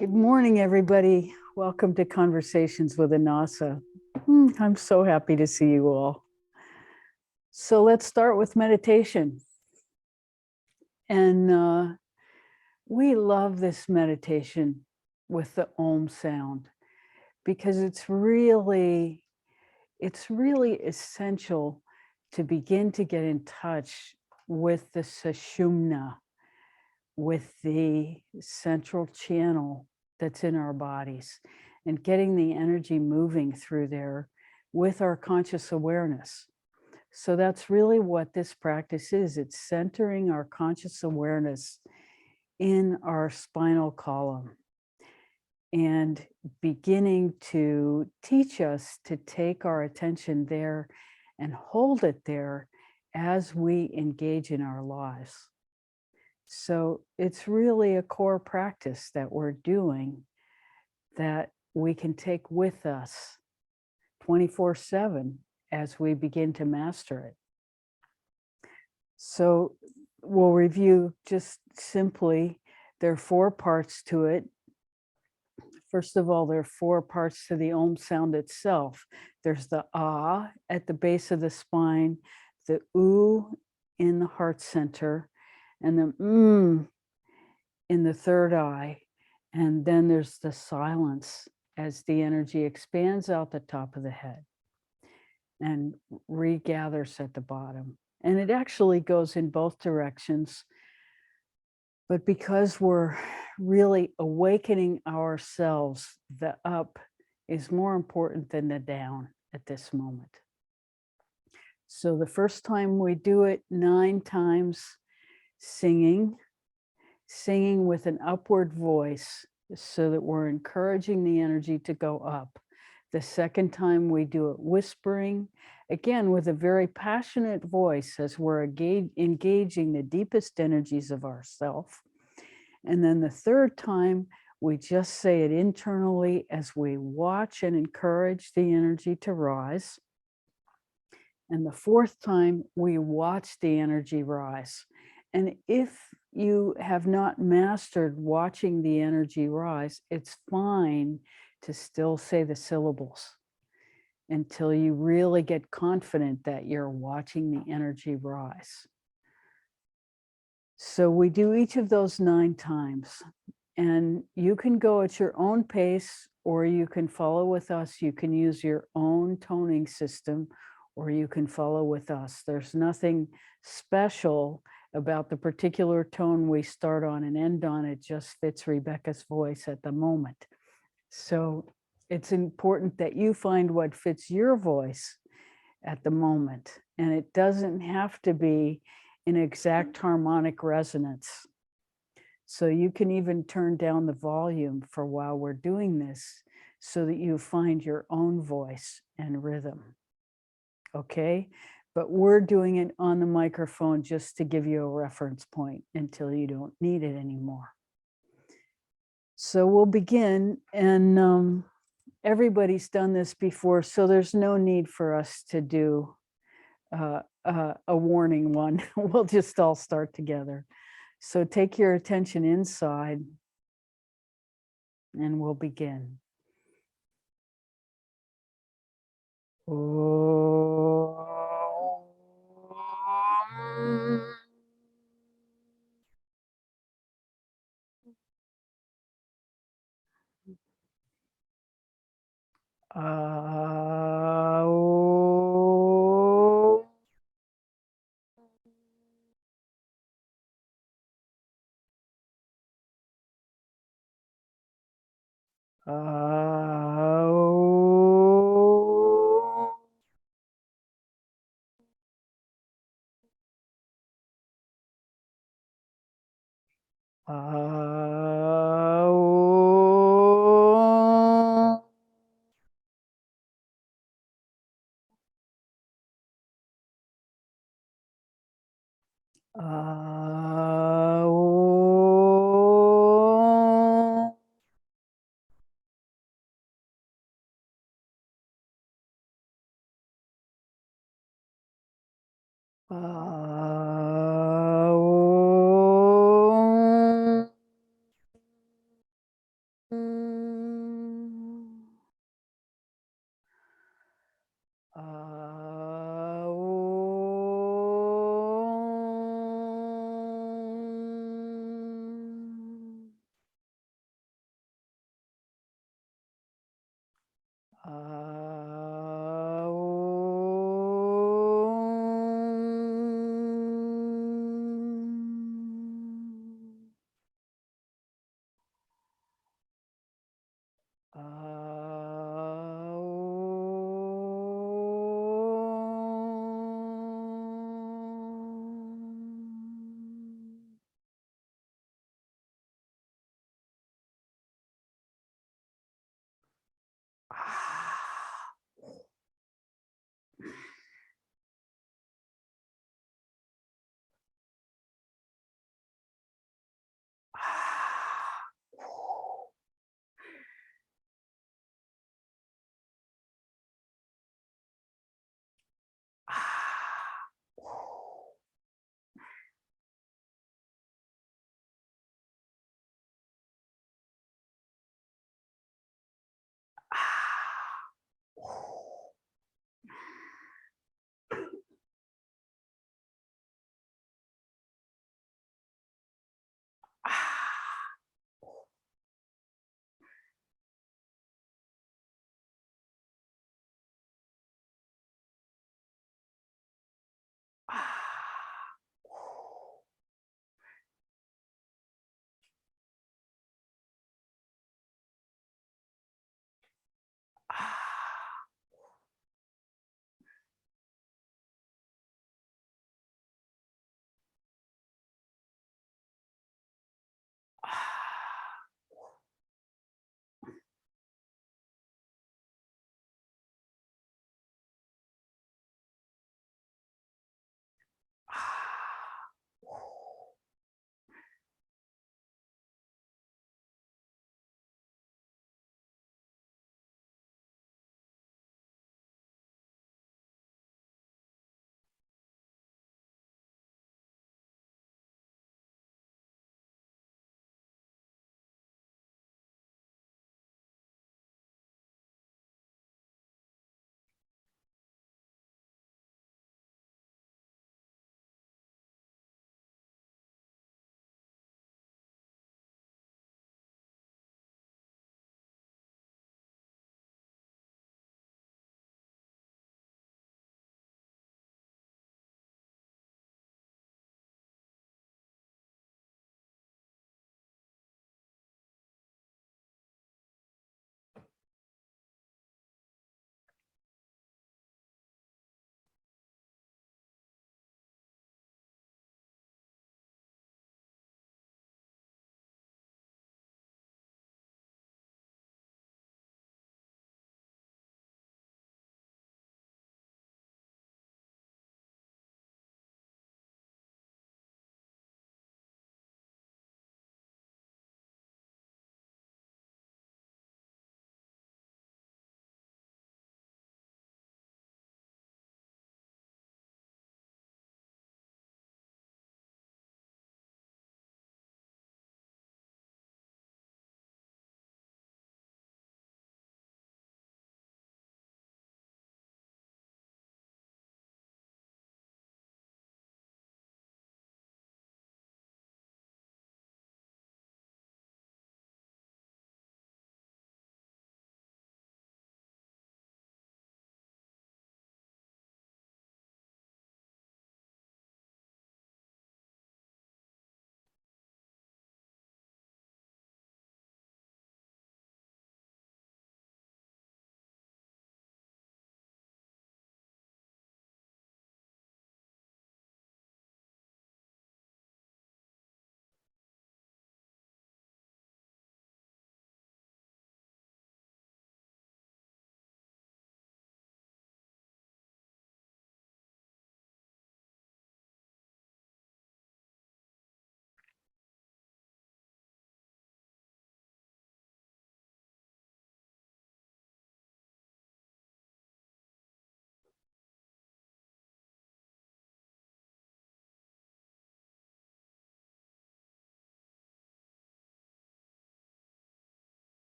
Good morning, everybody. Welcome to Conversations with Anasa. I'm so happy to see you all. So let's start with meditation. And we love this meditation with the Ohm Sound because it's really essential to begin to get in touch with the Sushumna, with the central channel that's in our bodies, and getting the energy moving through there with our conscious awareness. So that's really what this practice is. It's centering our conscious awareness in our spinal column and beginning to teach us to take our attention there and hold it there as we engage in our lives. So it's really a core practice that we're doing that we can take with us 24/7 as we begin to master it. So we'll review just simply, there are 4 parts to it. First of all, there are 4 parts to the Ohm sound itself. There's the ah at the base of the spine, the oo in the heart center, and the in the third eye. And then there's the silence as the energy expands out the top of the head and regathers at the bottom. And it actually goes in both directions. But because we're really awakening ourselves, the up is more important than the down at this moment. So the first time we do it 9 times, singing with an upward voice so that we're encouraging the energy to go up. The second time we do it whispering, again with a very passionate voice as we're engaging the deepest energies of ourself. And then the third time we just say it internally as we watch and encourage the energy to rise. And the fourth time we watch the energy rise. And if you have not mastered watching the energy rise, it's fine to still say the syllables until you really get confident that you're watching the energy rise. So we do each of those 9 times, and you can go at your own pace, or you can follow with us. You can use your own toning system, or you can follow with us. There's nothing special about the particular tone we start on and end on. It just fits Rebecca's voice at the moment. So it's important that you find what fits your voice at the moment. And it doesn't have to be an exact harmonic resonance. So you can even turn down the volume for while we're doing this so that you find your own voice and rhythm. Okay? But we're doing it on the microphone just to give you a reference point until you don't need it anymore. So we'll begin, and everybody's done this before, so there's no need for us to do a warning one. We'll just all start together. So take your attention inside and we'll begin.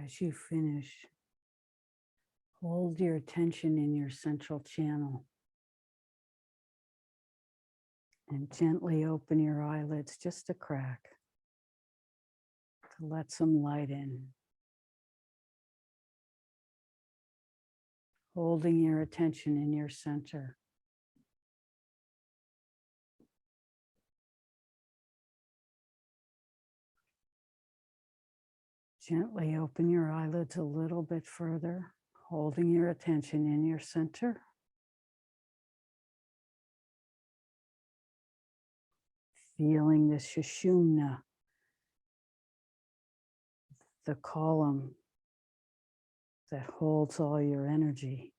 As you finish, hold your attention in your central channel and gently open your eyelids just a crack to let some light in. Holding your attention in your center. Gently open your eyelids a little bit further, holding your attention in your center. Feeling the Sushumna, the column that holds all your energy.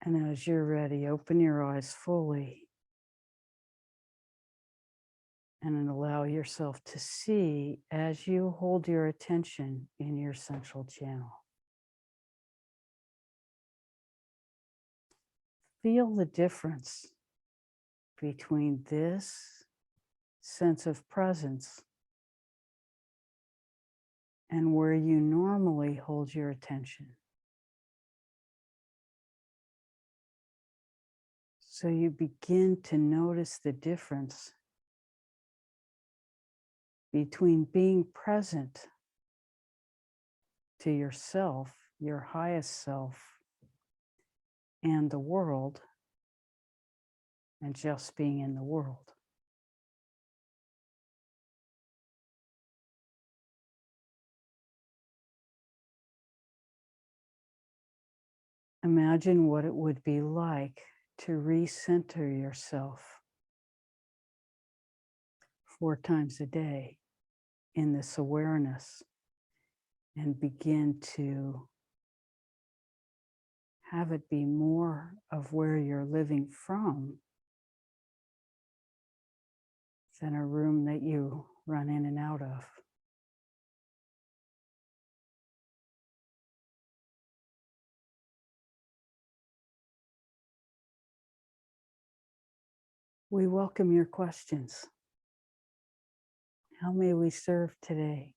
And as you're ready, open your eyes fully and allow yourself to see as you hold your attention in your central channel. Feel the difference between this sense of presence and where you normally hold your attention. So you begin to notice the difference between being present to yourself, your highest self, and the world, and just being in the world. Imagine what it would be like to recenter yourself 4 times a day in this awareness and begin to have it be more of where you're living from than a room that you run in and out of. We welcome your questions. How may we serve today?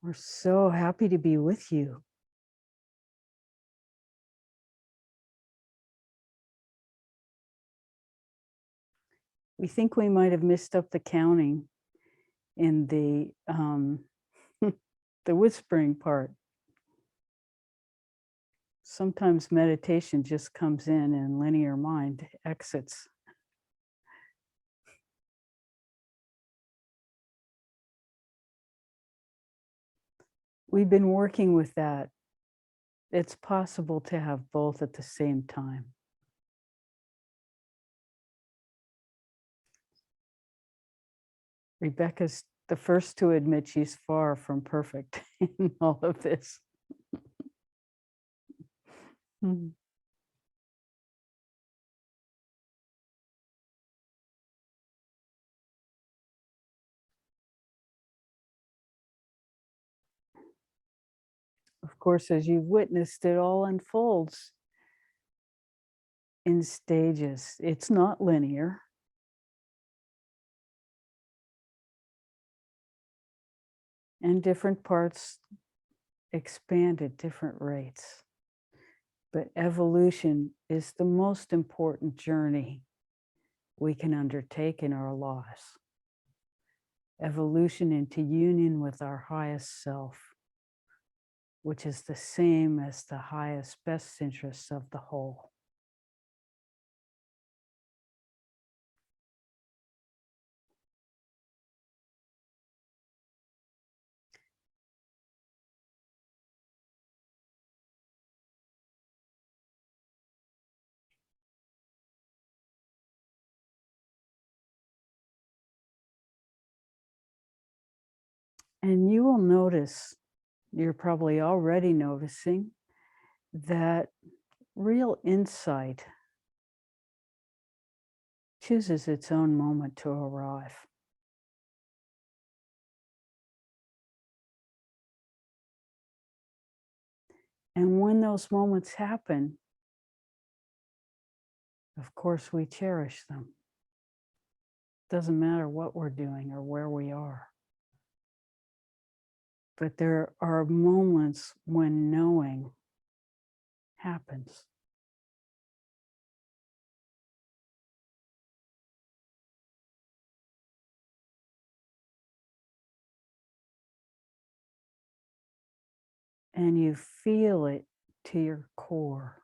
We're so happy to be with you. We think we might have missed up the counting in the the whispering part. Sometimes meditation just comes in and linear mind exits. We've been working with that. It's possible to have both at the same time. Rebecca's the first to admit she's far from perfect in all of this. Of course, as you've witnessed, it all unfolds in stages. It's not linear. And different parts expand at different rates. But evolution is the most important journey we can undertake in our lives. Evolution into union with our highest self, which is the same as the highest best interests of the whole. And you will notice, you're probably already noticing, that real insight chooses its own moment to arrive. And when those moments happen, of course, we cherish them. Doesn't matter what we're doing or where we are. But there are moments when knowing happens. And you feel it to your core.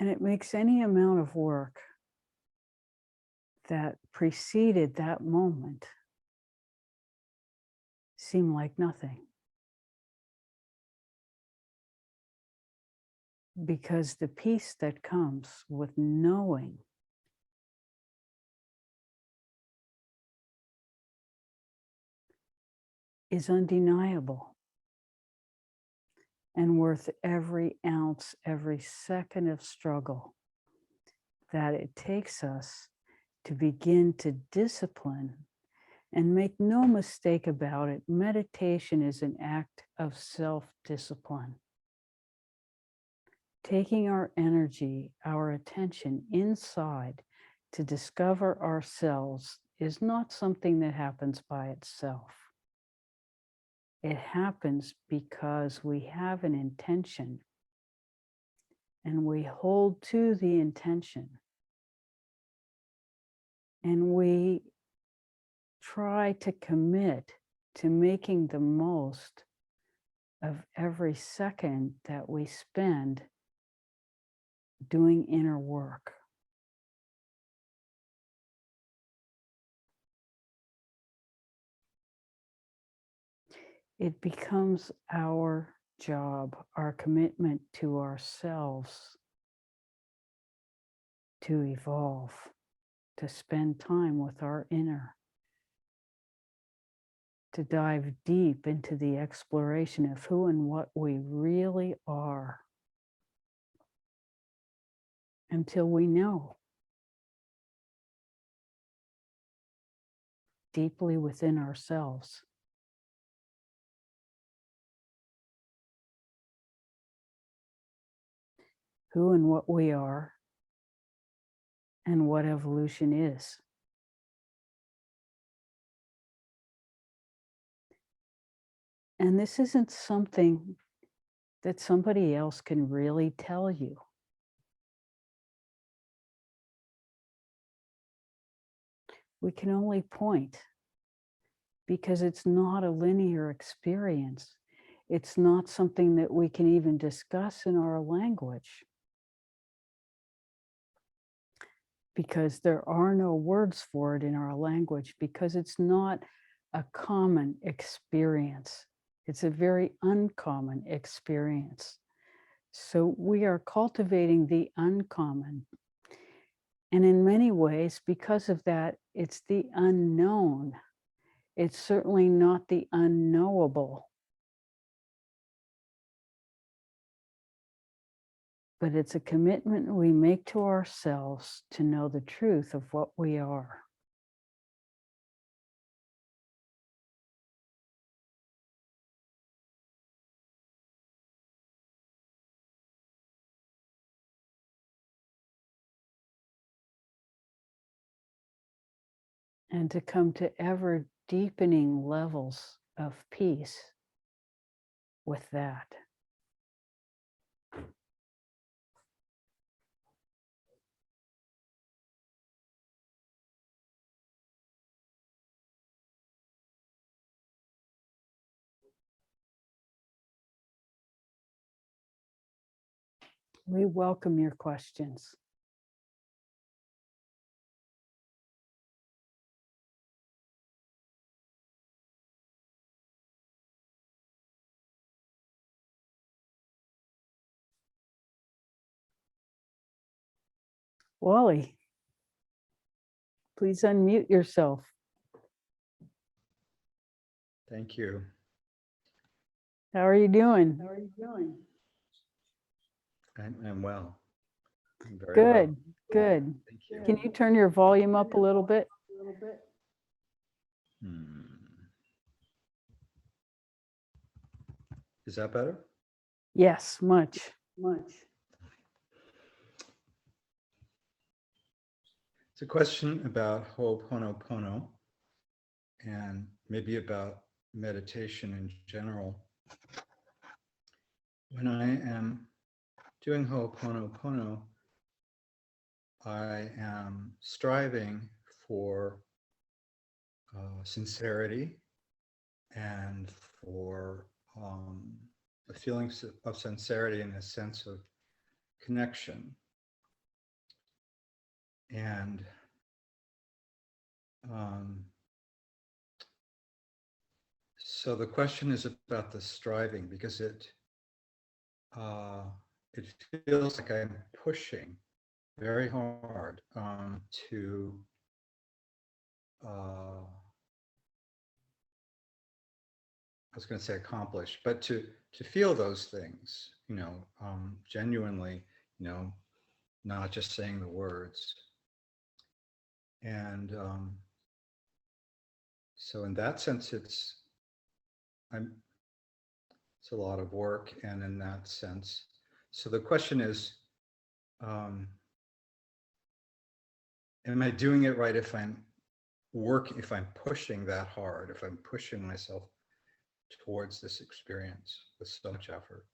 And it makes any amount of work that preceded that moment seem like nothing. Because the peace that comes with knowing is undeniable and worth every ounce, every second of struggle that it takes us to begin to discipline. And make no mistake about it, meditation is an act of self-discipline. Taking our energy, our attention inside to discover ourselves is not something that happens by itself. It happens because we have an intention and we hold to the intention and we try to commit to making the most of every second that we spend doing inner work. It becomes our job, our commitment to ourselves to evolve, to spend time with our inner, to dive deep into the exploration of who and what we really are until we know deeply within ourselves who and what we are and what evolution is. And this isn't something that somebody else can really tell you. We can only point because it's not a linear experience. It's not something that we can even discuss in our language because there are no words for it in our language because it's not a common experience. It's a very uncommon experience. So we are cultivating the uncommon. And in many ways, because of that, it's the unknown. It's certainly not the unknowable. But it's a commitment we make to ourselves to know the truth of what we are. And to come to ever deepening levels of peace with that. We welcome your questions. Wally, please unmute yourself. Thank you. How are you doing? I'm well. I'm very Good, well. good. Thank you. Can you turn your volume up a little bit? Is that better? Yes, much. It's a question about Ho'oponopono and maybe about meditation in general. When I am doing Ho'oponopono, I am striving for sincerity and for a feeling of sincerity and a sense of connection. And so the question is about the striving, because it feels like I'm pushing very hard to I was going to say accomplish, but to feel those things, genuinely, not just saying the words. And so in that sense, it's a lot of work. And in that sense, so the question is, am I doing it right if I'm pushing that hard, if I'm pushing myself towards this experience with so much effort?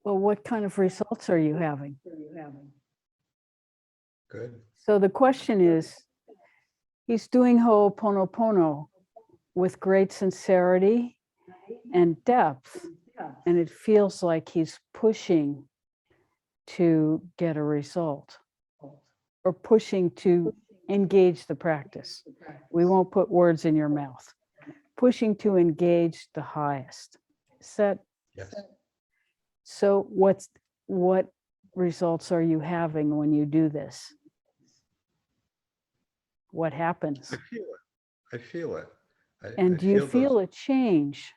Well, what kind of results are you having? Good. So the question is, he's doing Ho'oponopono with great sincerity and depth, and it feels like he's pushing to get a result or pushing to engage the practice. We won't put words in your mouth. Pushing to engage the highest. Is that? Yes. So what results are you having when you do this? What happens? I feel it. I feel it. And do you feel a change?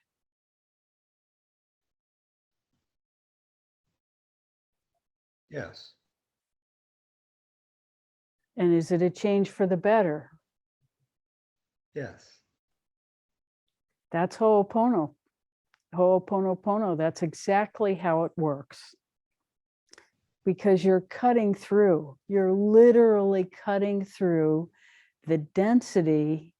Yes. And is it a change for the better? Yes. That's Ho'opono. Ho'oponopono, that's exactly how it works. Because you're cutting through, you're literally cutting through the density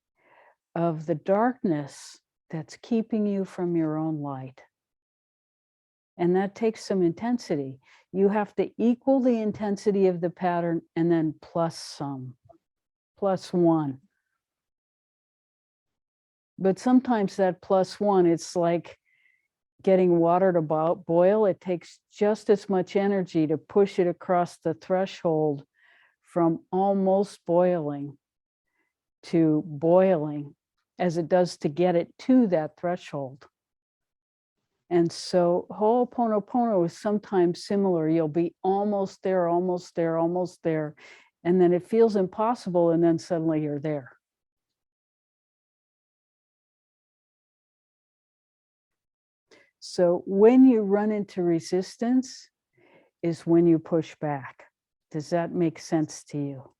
of the darkness that's keeping you from your own light. And that takes some intensity. You have to equal the intensity of the pattern and then plus some, plus one. But sometimes that plus one, it's like getting water to boil. It takes just as much energy to push it across the threshold from almost boiling to boiling as it does to get it to that threshold. And so Ho'oponopono is sometimes similar. You'll be almost there, almost there, almost there. And then it feels impossible. And then suddenly you're there. So when you run into resistance is when you push back. Does that make sense to you?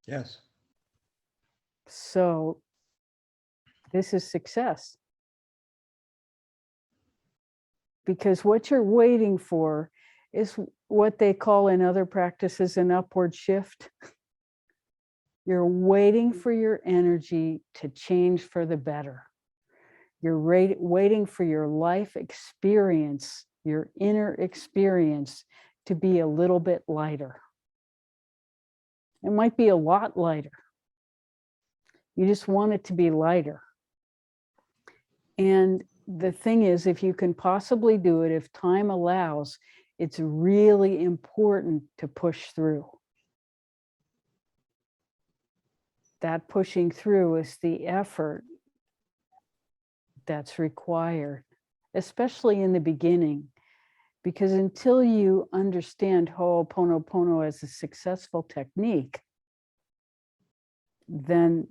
Yes. So this is success. Because what you're waiting for is what they call in other practices an upward shift. You're waiting for your energy to change for the better. You're waiting for your life experience, your inner experience, to be a little bit lighter. It might be a lot lighter. You just want it to be lighter. And the thing is, if you can possibly do it, if time allows, it's really important to push through. That pushing through is the effort that's required, especially in the beginning, because until you understand Ho'oponopono as a successful technique, then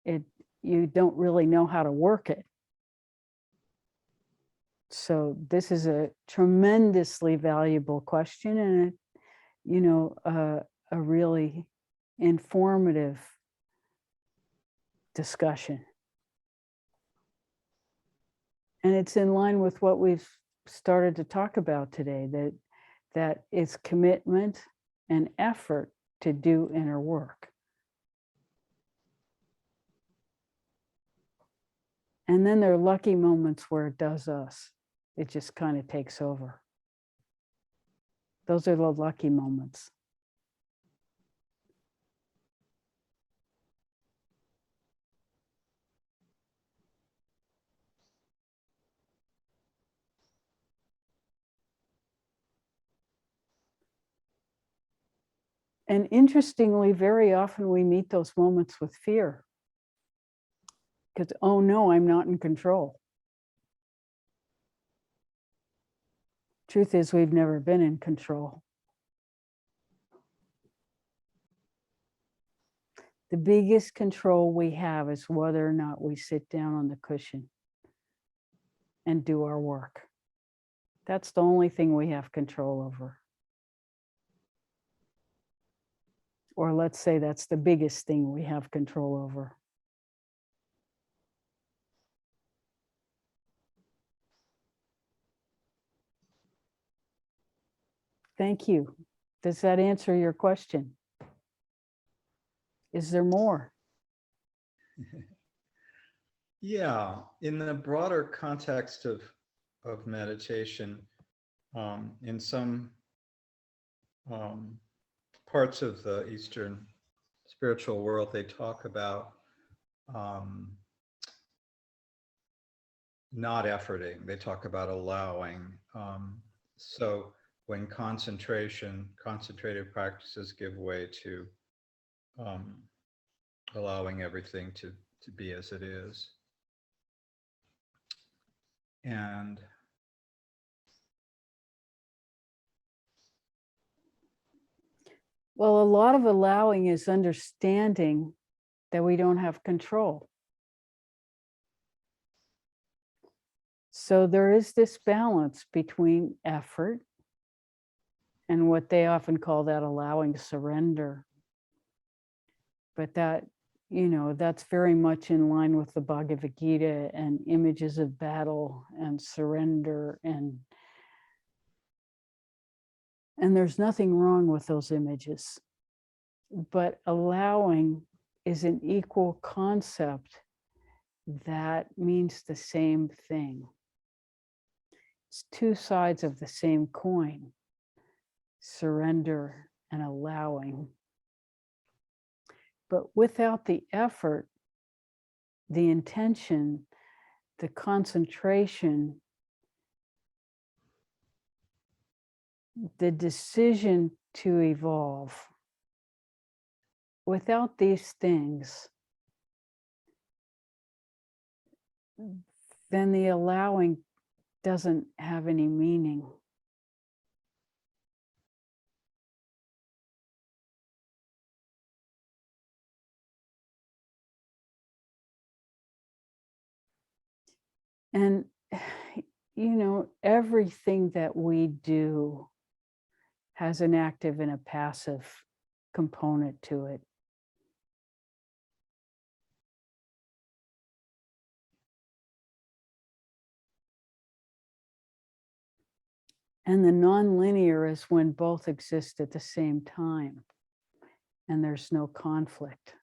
you don't really know how to work it. So this is a tremendously valuable question, and a really informative discussion. And it's in line with what we've started to talk about today, that it's commitment and effort to do inner work. And then there are lucky moments where it does us. It just kind of takes over. Those are the lucky moments. And interestingly, very often we meet those moments with fear. Because, oh no, I'm not in control. Truth is, we've never been in control. The biggest control we have is whether or not we sit down on the cushion and do our work. That's the only thing we have control over. Or let's say that's the biggest thing we have control over. Thank you. Does that answer your question? Is there more? Yeah, in the broader context of meditation, in some parts of the Eastern spiritual world, they talk about not efforting. They talk about allowing. So when concentrated practices give way to allowing everything to be as it is. And well, a lot of allowing is understanding that we don't have control. So there is this balance between effort and what they often call that allowing surrender. But that, that's very much in line with the Bhagavad Gita and images of battle and surrender. And there's nothing wrong with those images. But allowing is an equal concept that means the same thing. It's two sides of the same coin, surrender and allowing. But without the effort, the intention, the concentration, the decision to evolve, without these things, then the allowing doesn't have any meaning. And, everything that we do has an active and a passive component to it. And the nonlinear is when both exist at the same time and there's no conflict.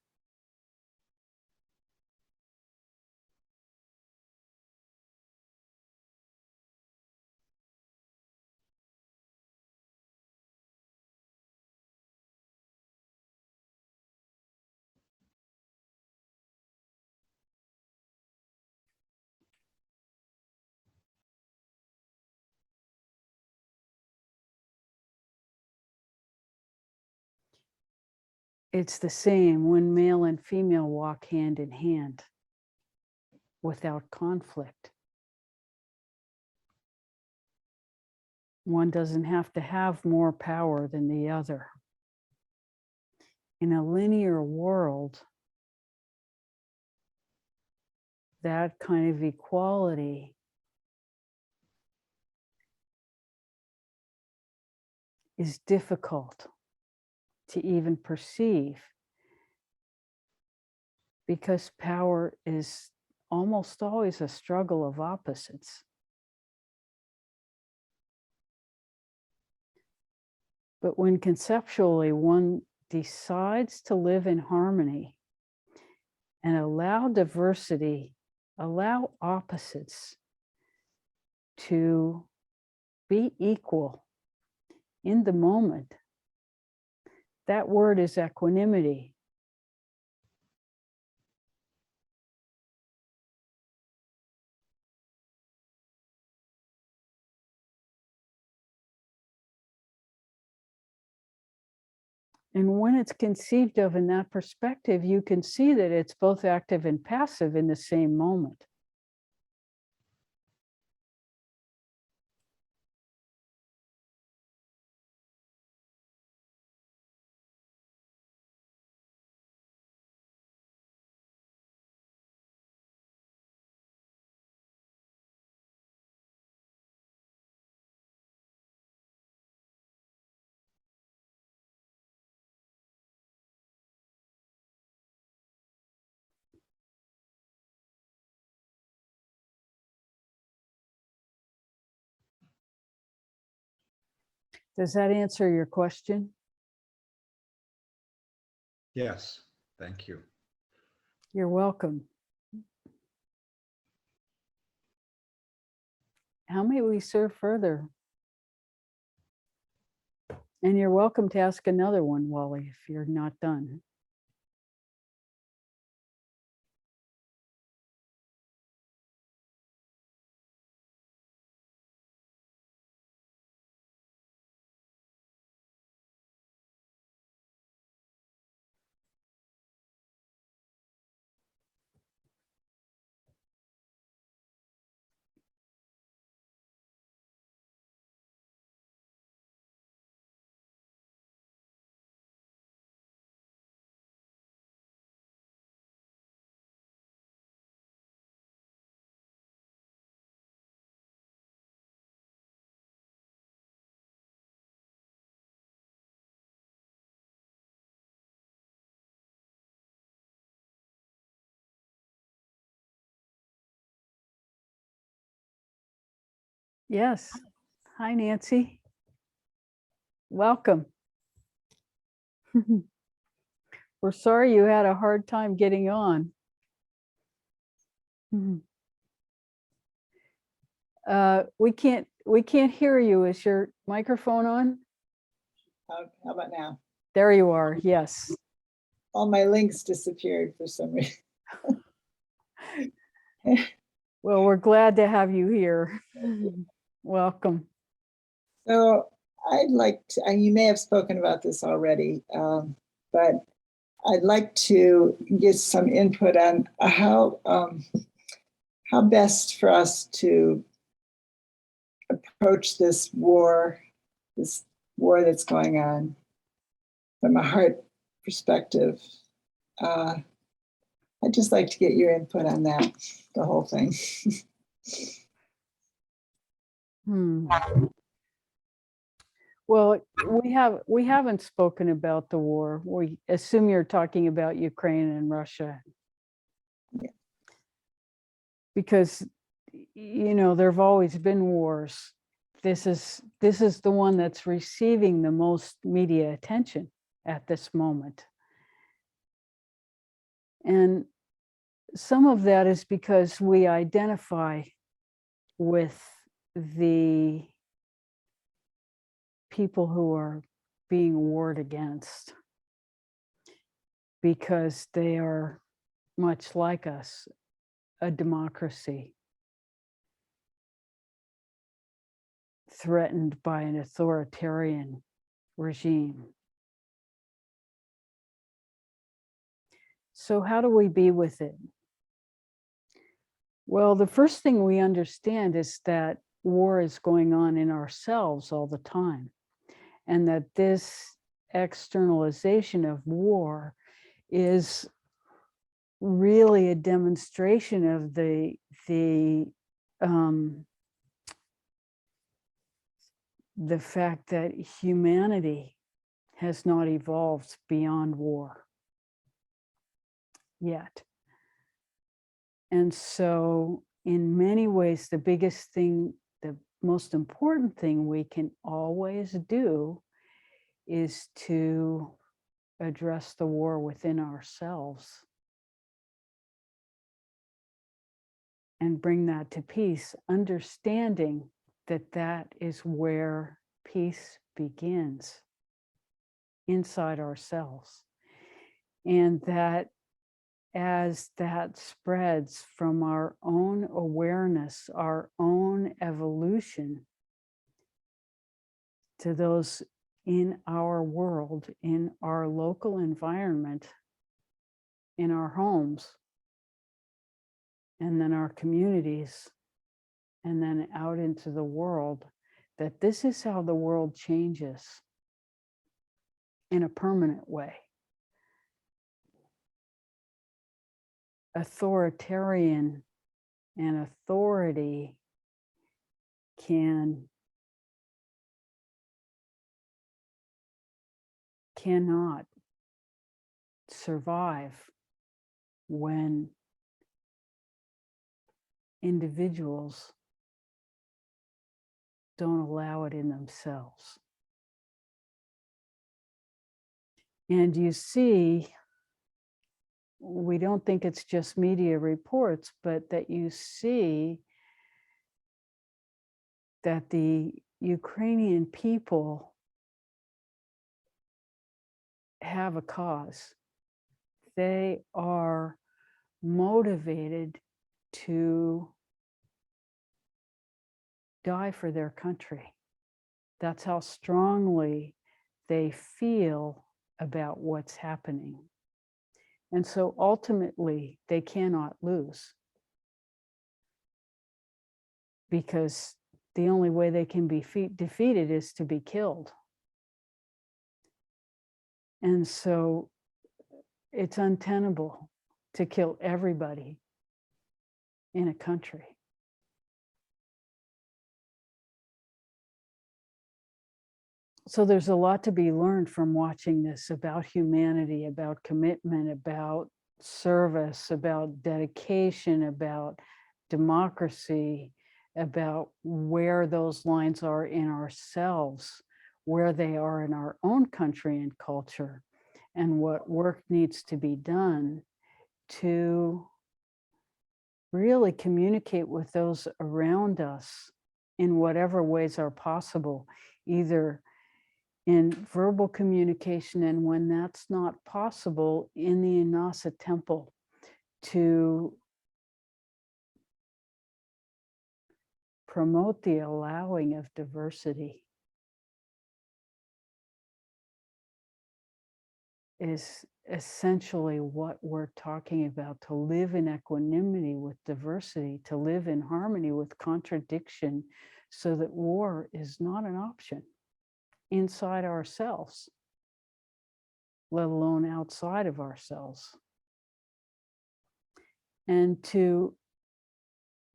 It's the same when male and female walk hand in hand without conflict. One doesn't have to have more power than the other. In a linear world, that kind of equality is difficult to even perceive, because power is almost always a struggle of opposites. But when conceptually one decides to live in harmony and allow diversity, allow opposites to be equal in the moment, that word is equanimity. And when it's conceived of in that perspective, you can see that it's both active and passive in the same moment. Does that answer your question? Yes, thank you. You're welcome. How may we serve further? And you're welcome to ask another one, Wally, if you're not done. Yes. Hi, Nancy. Welcome. We're sorry you had a hard time getting on. We can't hear you. Is your microphone on? How about now? There you are. Yes. All my links disappeared for some reason. Well, we're glad to have you here. Welcome. So I'd like to, and you may have spoken about this already, but I'd like to get some input on how best for us to approach this war that's going on from a heart perspective. I'd just like to get your input on that, the whole thing. Well, we haven't spoken about the war. We assume you're talking about Ukraine and Russia. Yeah. Because, you know, there have always been wars. This is the one that's receiving the most media attention at this moment. And some of that is because we identify with the people who are being warred against, because they are much like us, a democracy threatened by an authoritarian regime. So how do we be with it? Well, the first thing we understand is that war is going on in ourselves all the time, and that this externalization of war is really a demonstration of the fact that humanity has not evolved beyond war yet. And so in many ways, the biggest thing, the most important thing we can always do is to address the war within ourselves and bring that to peace, understanding that that is where peace begins, inside ourselves. And that as that spreads from our own awareness, our own evolution to those in our world, in our local environment, in our homes, and then our communities, and then out into the world, that this is how the world changes in a permanent way. Authoritarian and authority cannot survive when individuals don't allow it in themselves. And you see, we don't think it's just media reports, but that you see that the Ukrainian people have a cause. They are motivated to die for their country. That's how strongly they feel about what's happening. And so ultimately, they cannot lose, because the only way they can be defeated is to be killed. And so it's untenable to kill everybody in a country. So there's a lot to be learned from watching this about humanity, about commitment, about service, about dedication, about democracy, about where those lines are in ourselves, where they are in our own country and culture, and what work needs to be done to really communicate with those around us in whatever ways are possible, either in verbal communication, and when that's not possible, in the Inasa temple, to promote the allowing of diversity is essentially what we're talking about, to live in equanimity with diversity, to live in harmony with contradiction, so that war is not an option inside ourselves, let alone outside of ourselves. And to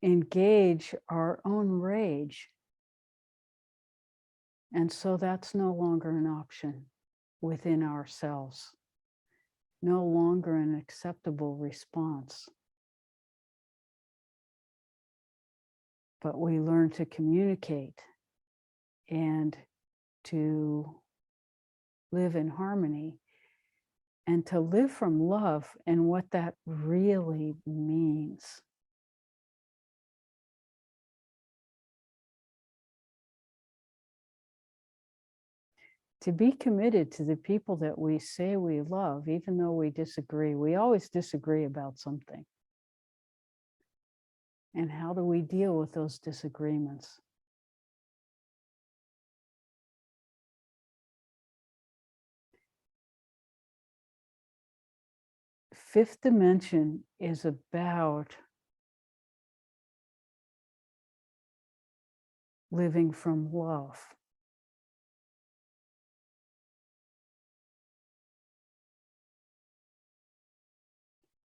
engage our own rage. And so that's no longer an option within ourselves, no longer an acceptable response. But we learn to communicate and to live in harmony and to live from love, and what that really means. To be committed to the people that we say we love, even though we disagree. We always disagree about something. And how do we deal with those disagreements? Fifth dimension is about living from love.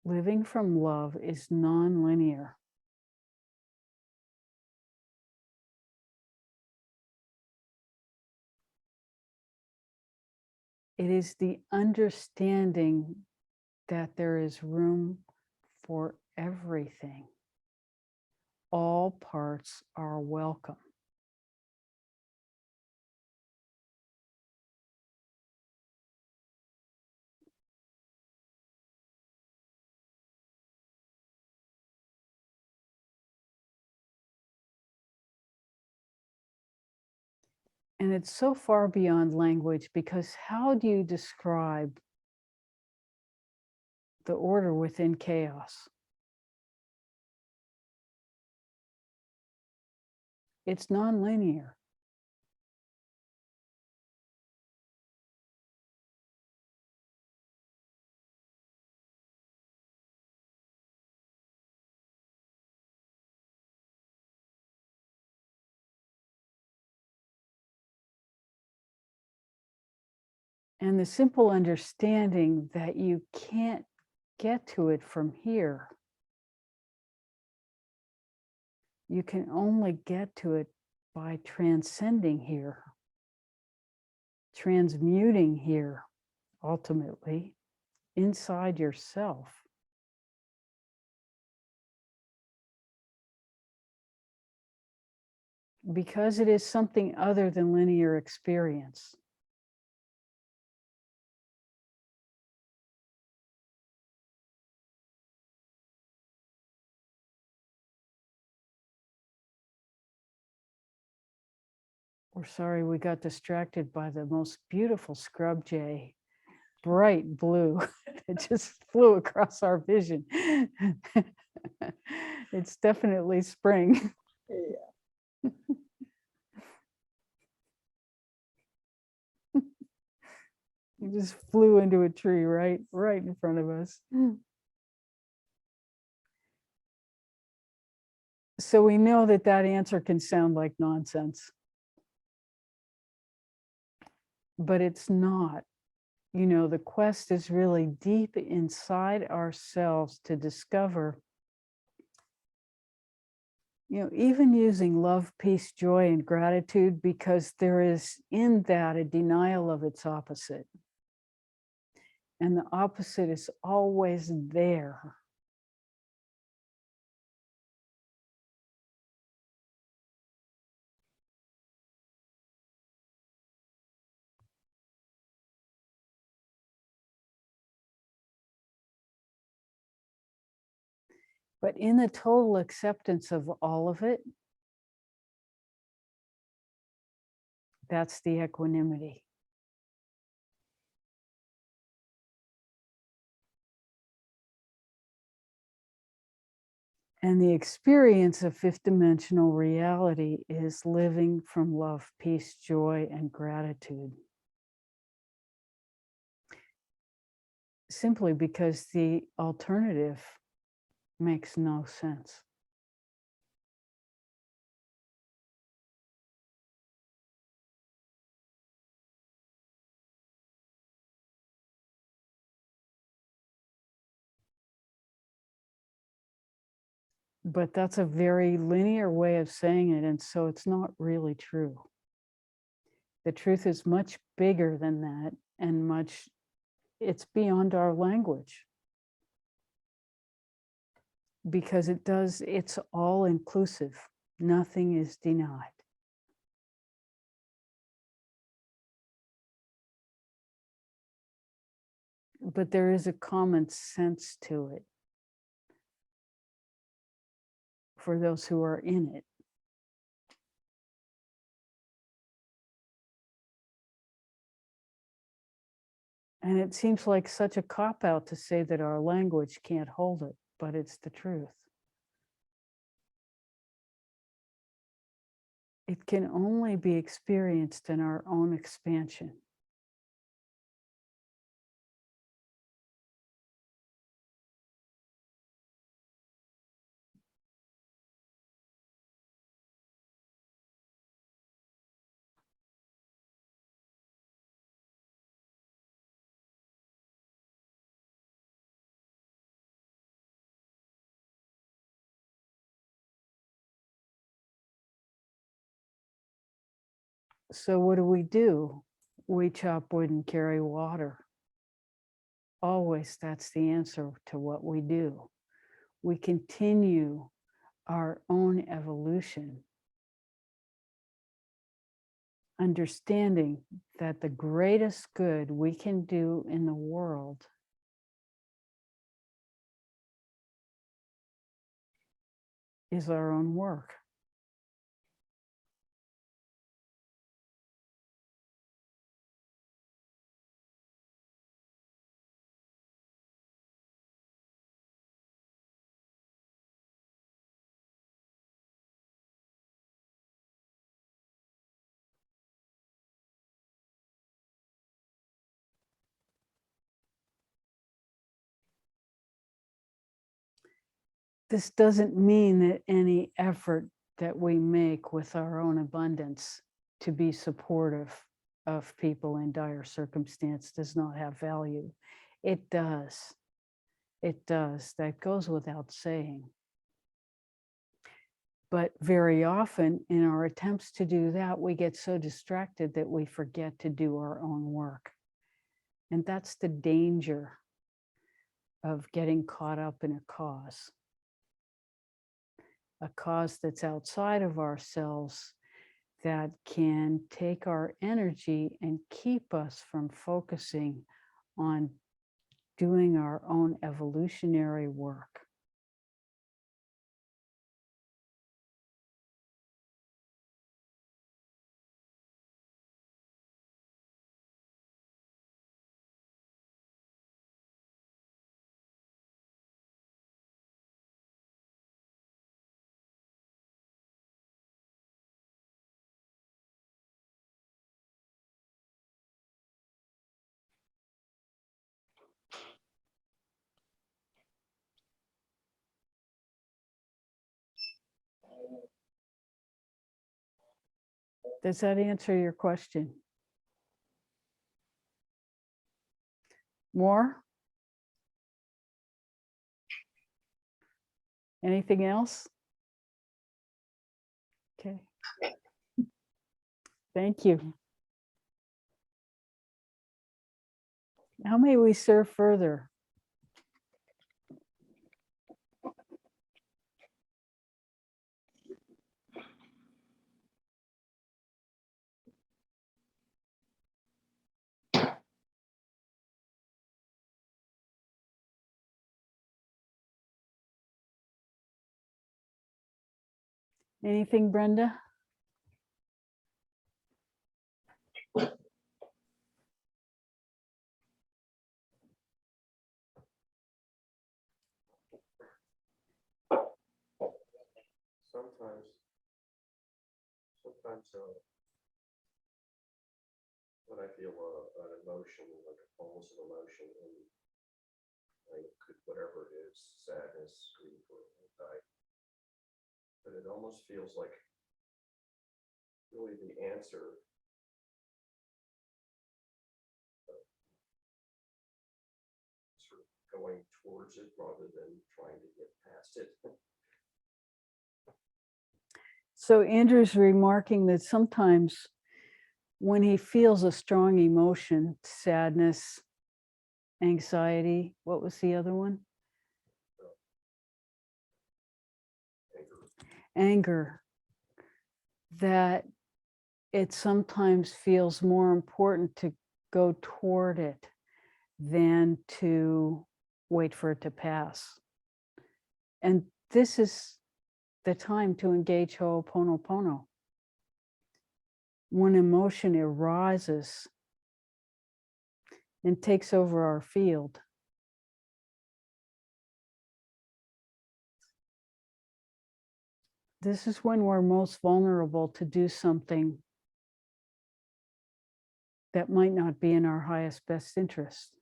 Living from love is non-linear. It is the understanding that there is room for everything. All parts are welcome. And it's so far beyond language, because how do you describe the order within chaos? It's nonlinear. And the simple understanding that you can't get to it from here. You can only get to it by transcending here, transmuting here, ultimately, inside yourself. Because it is something other than linear experience. We're sorry we got distracted by the most beautiful scrub jay, bright blue. It just flew across our vision. It's definitely spring. Yeah. It just flew into a tree right in front of us. So we know that that answer can sound like nonsense, but it's not. You know, the quest is really deep inside ourselves to discover, you know, even using love, peace, joy, and gratitude, because there is in that a denial of its opposite. And the opposite is always there. But in the total acceptance of all of it, that's the equanimity. And the experience of fifth dimensional reality is living from love, peace, joy, and gratitude. Simply because the alternative makes no sense. But that's a very linear way of saying it, and so it's not really true. The truth is much bigger than that, and it's beyond our language. Because it's all inclusive. Nothing is denied. But there is a common sense to it for those who are in it. And it seems like such a cop-out to say that our language can't hold it, but it's the truth. It can only be experienced in our own expansion. So what do? We chop wood and carry water. Always, that's the answer to what we do. We continue our own evolution, understanding that the greatest good we can do in the world is our own work. This doesn't mean that any effort that we make with our own abundance to be supportive of people in dire circumstance does not have value. It does. It does. That goes without saying. But very often in our attempts to do that, we get so distracted that we forget to do our own work. And that's the danger of getting caught up in a cause that's outside of ourselves, that can take our energy and keep us from focusing on doing our own evolutionary work. Does that answer your question? More? Anything else? Okay. Thank you. How may we serve further? Anything, Brenda? Sometimes when I feel an emotion, like a pulse of emotion, and whatever it is, sadness, grief, or anxiety, but it almost feels like really the answer sort of going towards it rather than trying to get past it. So Andrew's remarking that sometimes when he feels a strong emotion, sadness, anxiety, what was the other one? Anger, that it sometimes feels more important to go toward it than to wait for it to pass. And this is the time to engage Ho'oponopono. When emotion arises and takes over our field, this is when we're most vulnerable to do something that might not be in our highest best interest.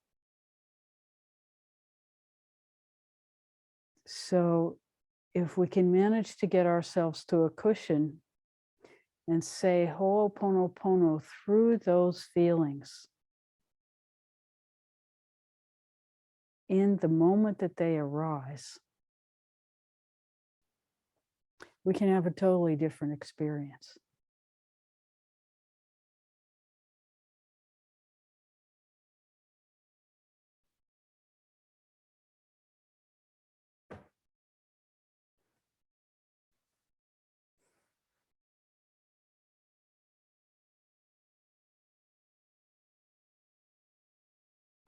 So if we can manage to get ourselves to a cushion and say Ho'oponopono through those feelings in the moment that they arise, we can have a totally different experience.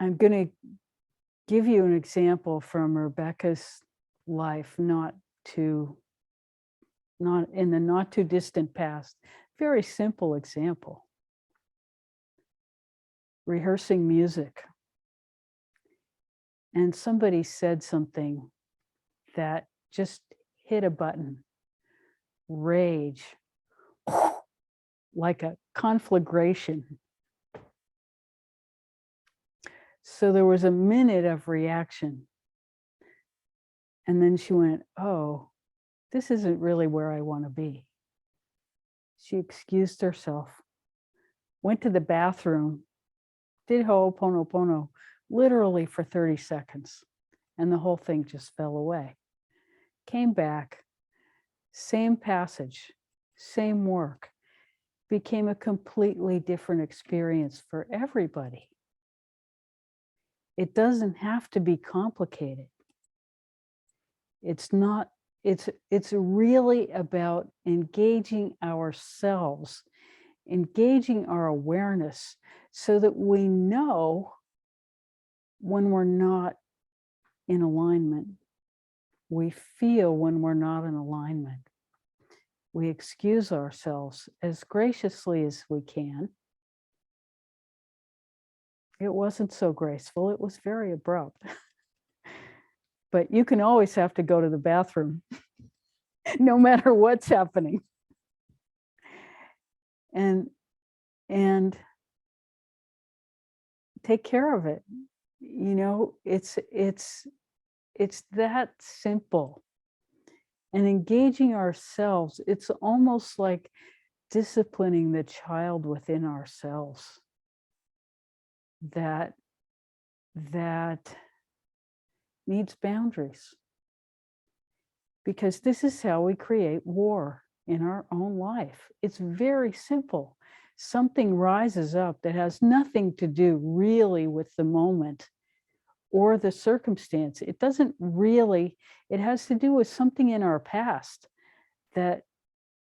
I'm going to give you an example from Rebecca's life, not in the not too distant past. Very simple example. Rehearsing music. And somebody said something that just hit a button. Rage, like a conflagration. So there was a minute of reaction. And then she went, oh, this isn't really where I want to be. She excused herself, went to the bathroom, did Ho'oponopono literally for 30 seconds. And the whole thing just fell away. Came back, same passage, same work, became a completely different experience for everybody. It doesn't have to be complicated. It's not, it's really about engaging ourselves, engaging our awareness so that we know when we're not in alignment. We feel when we're not in alignment. We excuse ourselves as graciously as we can. It wasn't so graceful, it was very abrupt. But you can always have to go to the bathroom, no matter what's happening. And take care of it. You know, it's that simple. And engaging ourselves, it's almost like disciplining the child within ourselves that needs boundaries. Because this is how we create war in our own life. It's very simple. Something rises up that has nothing to do really with the moment or the circumstance. It doesn't really, it has to do with something in our past that,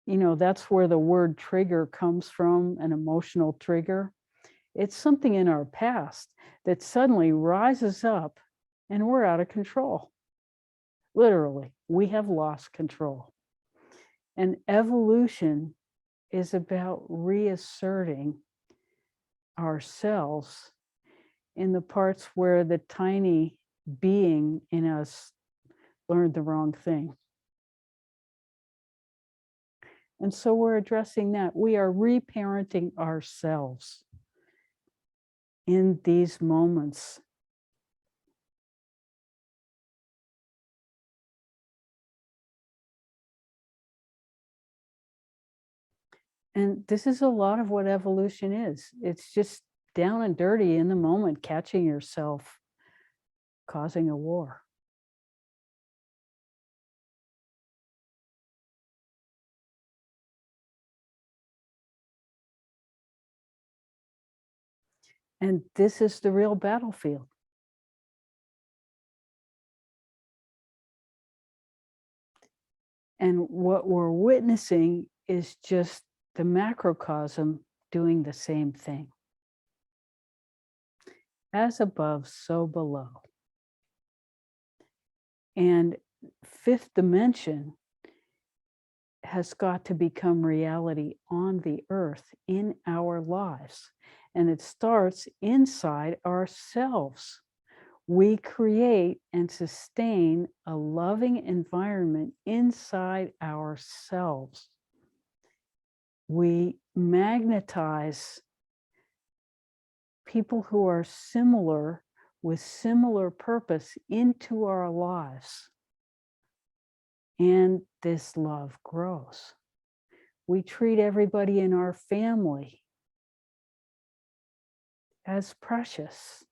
you know, that's where the word trigger comes from, an emotional trigger. It's something in our past that suddenly rises up and we're out of control. Literally, we have lost control. And evolution is about reasserting ourselves in the parts where the tiny being in us learned the wrong thing. And so we're addressing that. We are reparenting ourselves in these moments. And this is a lot of what evolution is. It's just down and dirty in the moment, catching yourself causing a war. And this is the real battlefield. And what we're witnessing is just the macrocosm doing the same thing. As above, so below. And fifth dimension has got to become reality on the earth in our lives. And it starts inside ourselves. We create and sustain a loving environment inside ourselves. We magnetize people who are similar with similar purpose into our lives. And this love grows. We treat everybody in our family as precious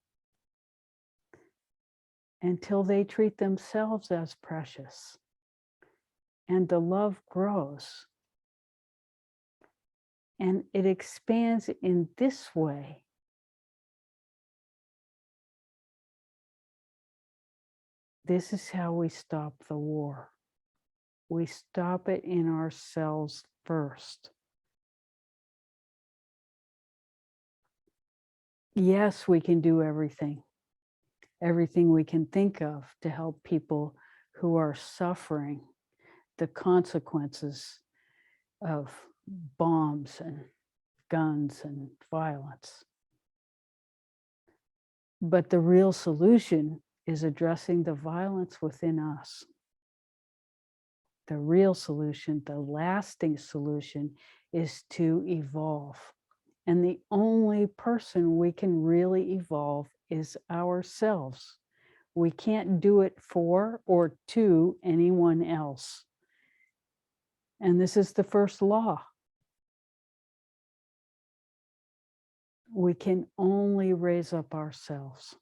until they treat themselves as precious. And the love grows. And it expands in this way. This is how we stop the war. We stop it in ourselves first. Yes, we can do everything. everything we can think of to help people who are suffering the consequences of bombs and guns and violence. But the real solution is addressing the violence within us. The real solution, the lasting solution, is to evolve. And the only person we can really evolve is ourselves. We can't do it for or to anyone else. And this is the first law. We can only raise up ourselves.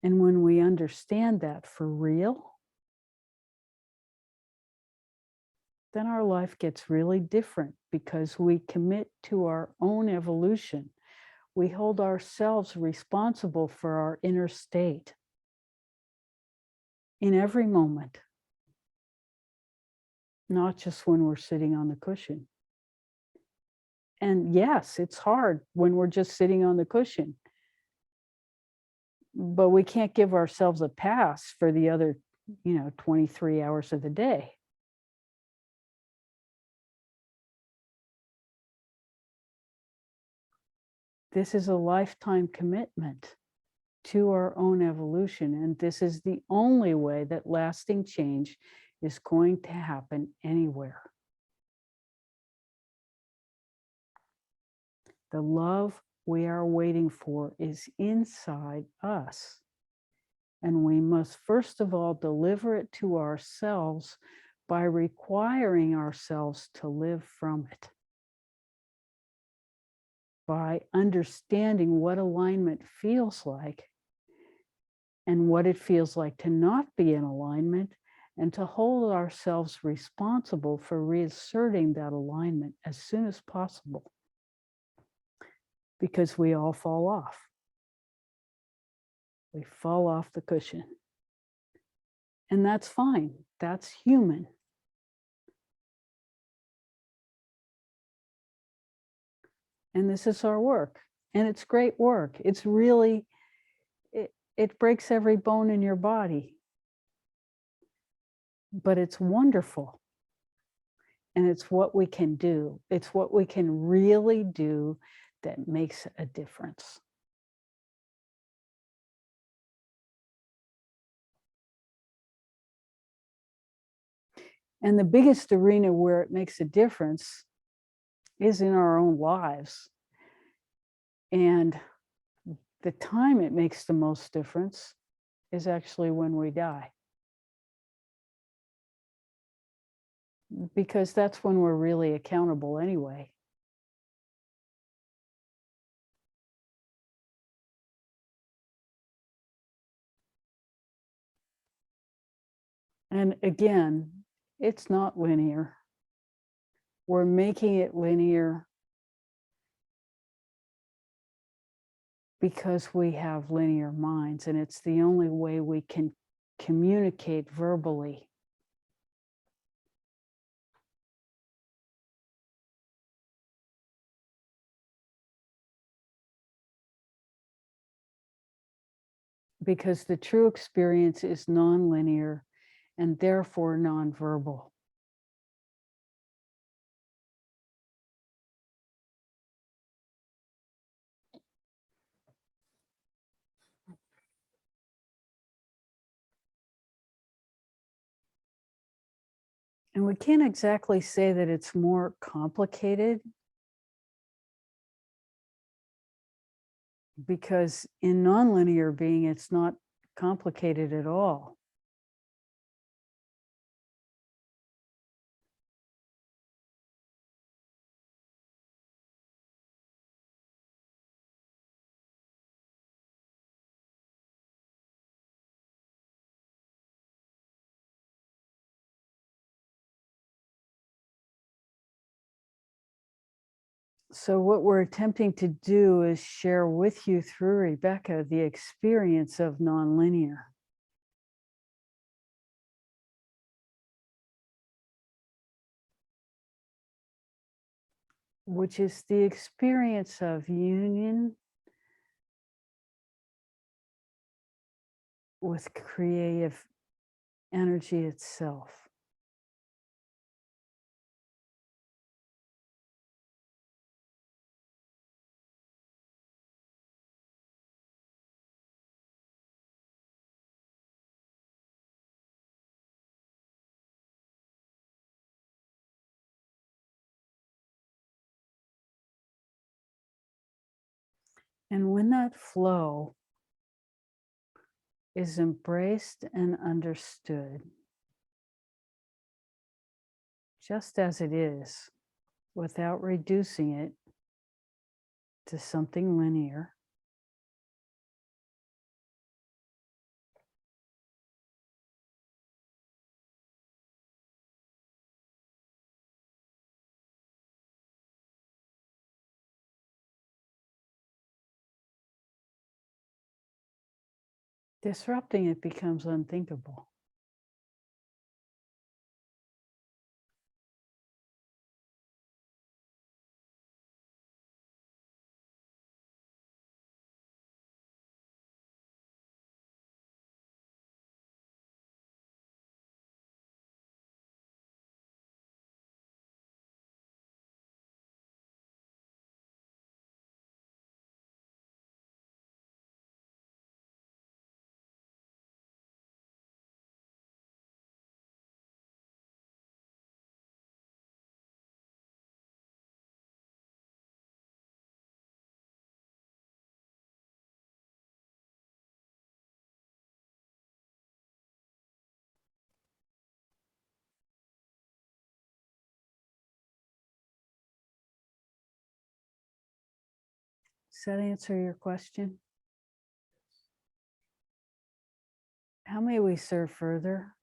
And when we understand that for real, then our life gets really different because we commit to our own evolution. We hold ourselves responsible for our inner state in every moment, not just when we're sitting on the cushion. And yes, it's hard when we're just sitting on the cushion, but we can't give ourselves a pass for the other, 23 hours of the day. This is a lifetime commitment to our own evolution. And this is the only way that lasting change is going to happen anywhere. The love we are waiting for is inside us. And we must first of all deliver it to ourselves by requiring ourselves to live from it. By understanding what alignment feels like and what it feels like to not be in alignment, and to hold ourselves responsible for reasserting that alignment as soon as possible. Because we all fall off. We fall off the cushion. And that's fine. That's human. And this is our work. And it's great work. It's really, it breaks every bone in your body. But it's wonderful. And it's what we can do. It's what we can really do that makes a difference. And the biggest arena where it makes a difference is in our own lives. And the time it makes the most difference is actually when we die. Because that's when we're really accountable anyway. And again, it's not linear. We're making it linear because we have linear minds, and it's the only way we can communicate verbally. Because the true experience is nonlinear and therefore nonverbal. And we can't exactly say that it's more complicated, because in nonlinear being, it's not complicated at all. So what we're attempting to do is share with you through Rebecca the experience of nonlinear. Which is the experience of union with creative energy itself. And when that flow is embraced and understood, just as it is, without reducing it to something linear, disrupting it becomes unthinkable. Does that answer your question? How may we serve further?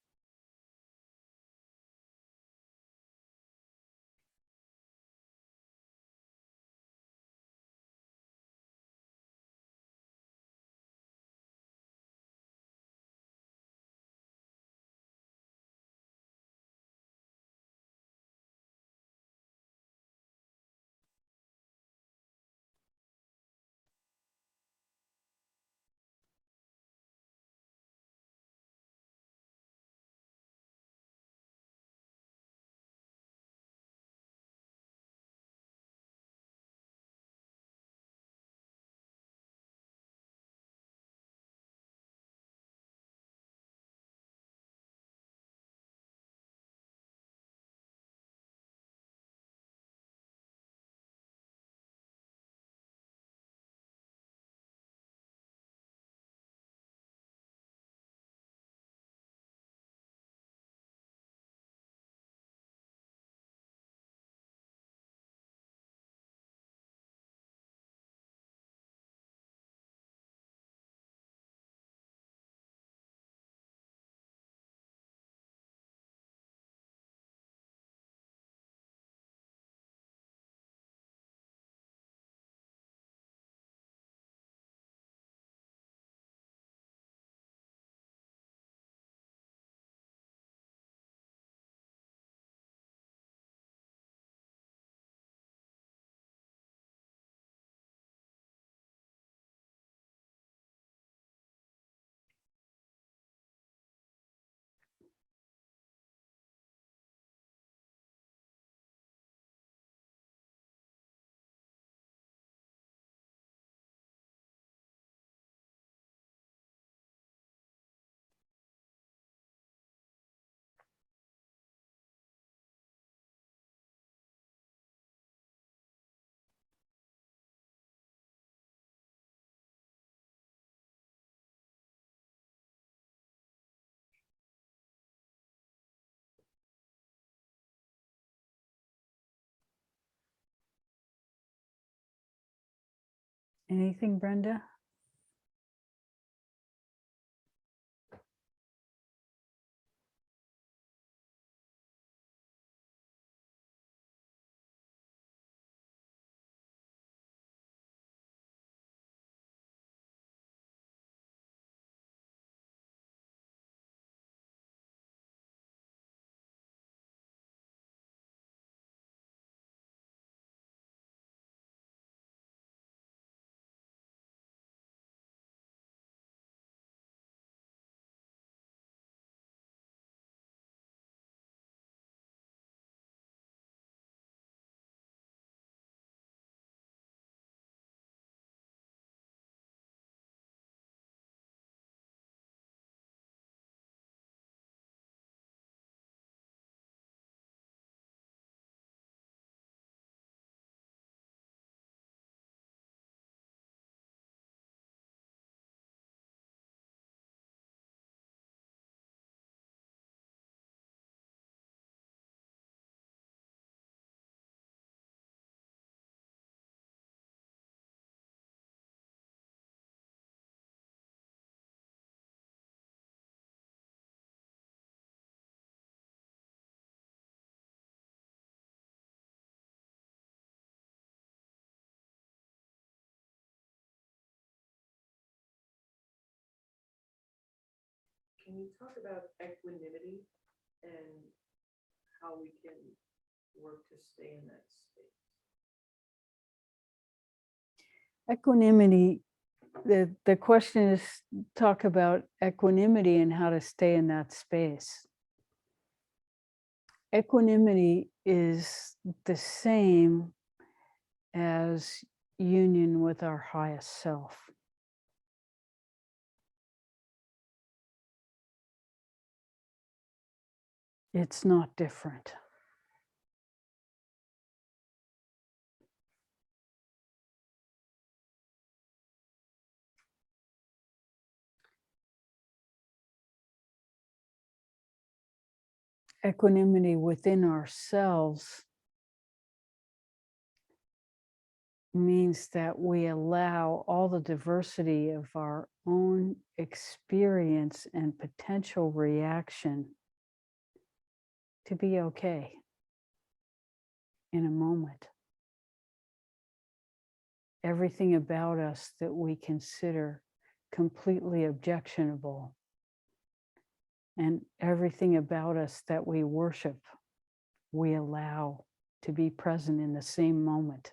Anything, Brenda? can you talk about equanimity and how we can work to stay in that state? Equanimity, the question is talk about equanimity and how to stay in that space. Equanimity is the same as union with our highest self. It's not different. Equanimity within ourselves means that we allow all the diversity of our own experience and potential reaction to be okay in a moment. Everything about us that we consider completely objectionable, and everything about us that we worship, we allow to be present in the same moment.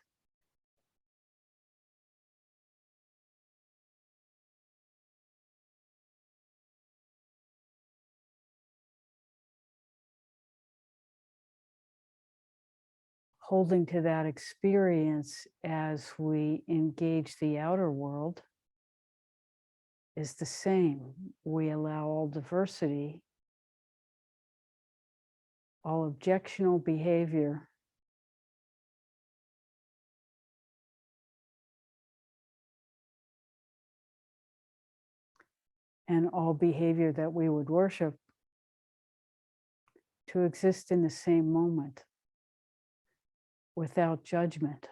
Holding to that experience as we engage the outer world is the same. We allow all diversity, all objectionable behavior, and all behavior that we would worship to exist in the same moment without judgment.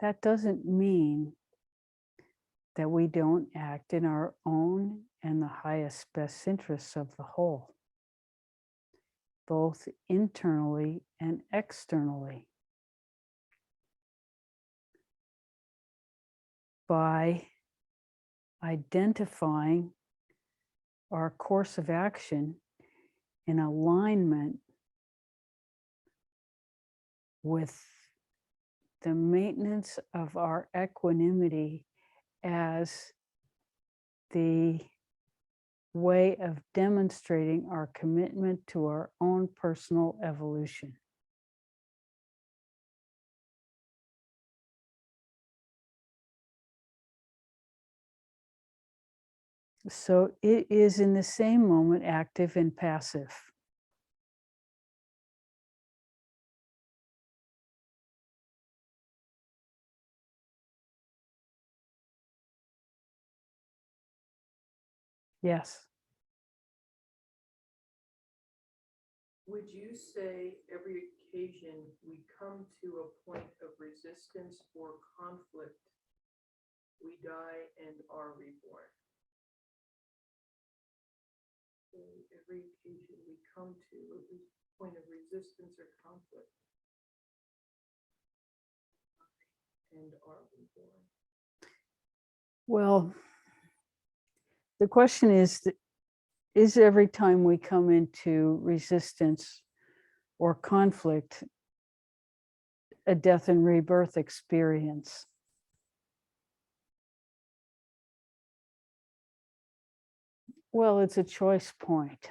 That doesn't mean that we don't act in our own and the highest best interests of the whole, both internally and externally. By identifying our course of action in alignment with the maintenance of our equanimity as the way of demonstrating our commitment to our own personal evolution. So it is in the same moment active and passive. Yes. Would you say every occasion we come to a point of resistance or conflict, we die and are reborn? So every occasion we come to a point of resistance or conflict and are reborn. Well, the question is every time we come into resistance or conflict a death and rebirth experience? Well, it's a choice point.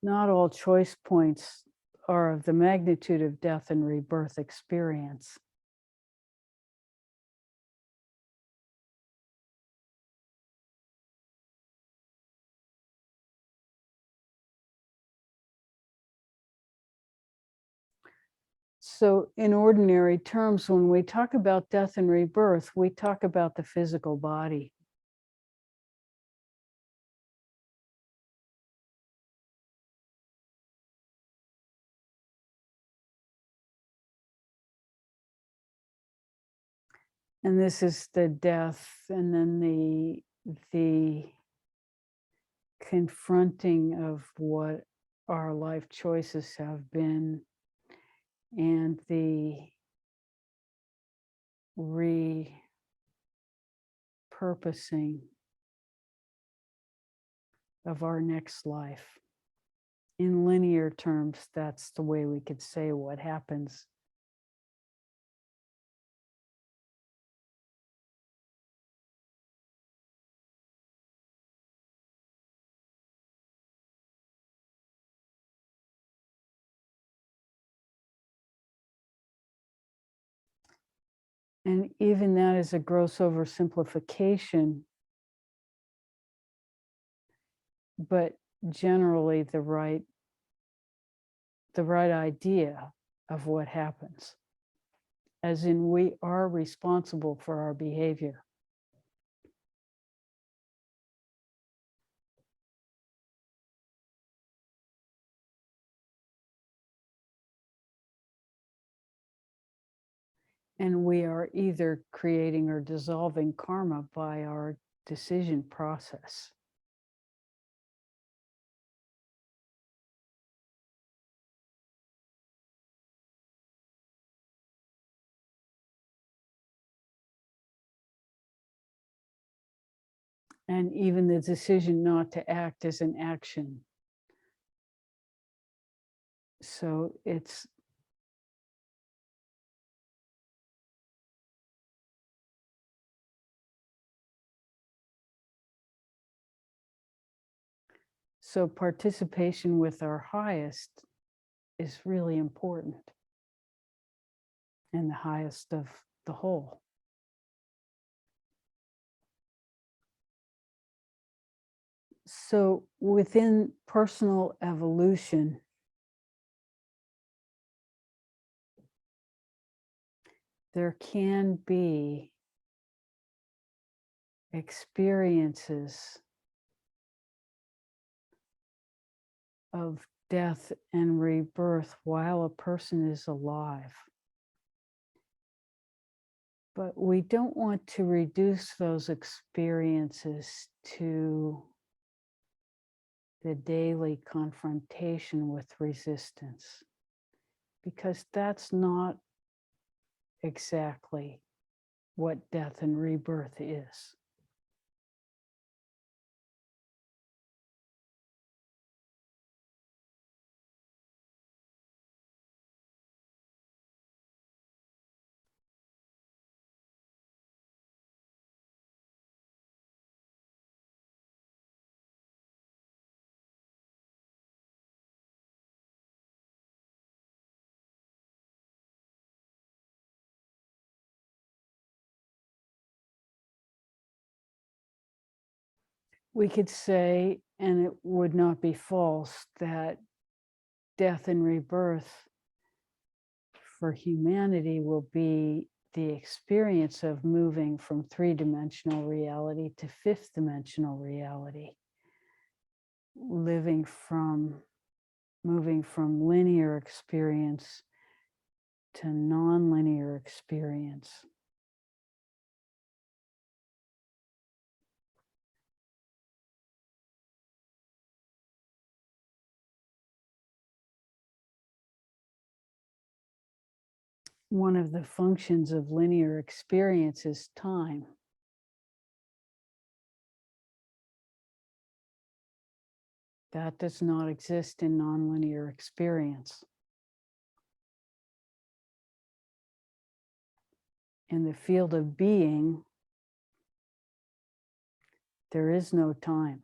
Not all choice points are of the magnitude of death and rebirth experience. So in ordinary terms, when we talk about death and rebirth, we talk about the physical body. And this is the death and then the confronting of what our life choices have been and the repurposing of our next life. In linear terms, that's the way we could say what happens. And even that is a gross oversimplification, but generally the right idea of what happens, as in we are responsible for our behavior. And we are either creating or dissolving karma by our decision process. And even the decision not to act is an action. So it's so participation with our highest is really important, and the highest of the whole. So within personal evolution, there can be experiences of death and rebirth while a person is alive. But we don't want to reduce those experiences to the daily confrontation with resistance, because that's not exactly what death and rebirth is. We could say, and it would not be false, that death and rebirth for humanity will be the experience of moving from three-dimensional reality to fifth-dimensional reality, moving from linear experience to non-linear experience. One of the functions of linear experience is time. That does not exist in nonlinear experience. In the field of being, there is no time.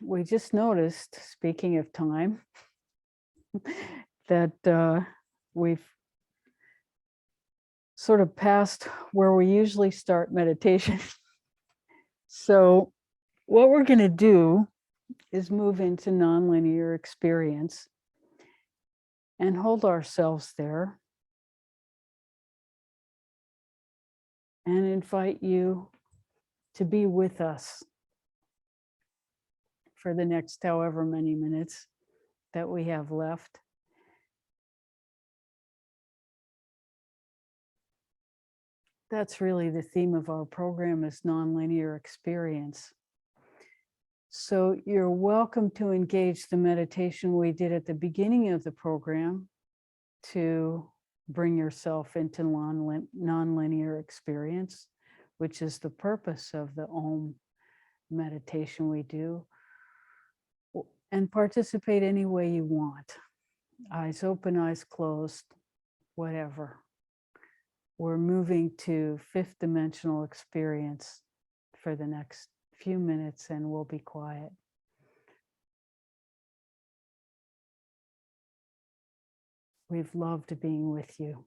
We just noticed, speaking of time, that we've sort of passed where we usually start meditation. So what we're going to do is move into nonlinear experience and hold ourselves there and invite you to be with us for the next however many minutes that we have left. That's really the theme of our program, is nonlinear experience. So you're welcome to engage the meditation we did at the beginning of the program to bring yourself into nonlinear experience, which is the purpose of the Ohm meditation we do, and participate any way you want. Eyes open, eyes closed, whatever. We're moving to fifth dimensional experience for the next few minutes, and we'll be quiet. We've loved being with you.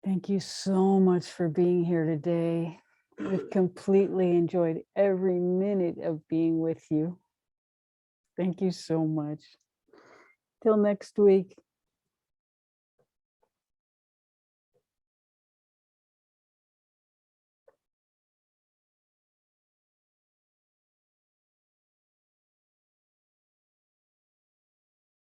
Thank you so much for being here today. I've completely enjoyed every minute of being with you. Thank you so much. Till next week.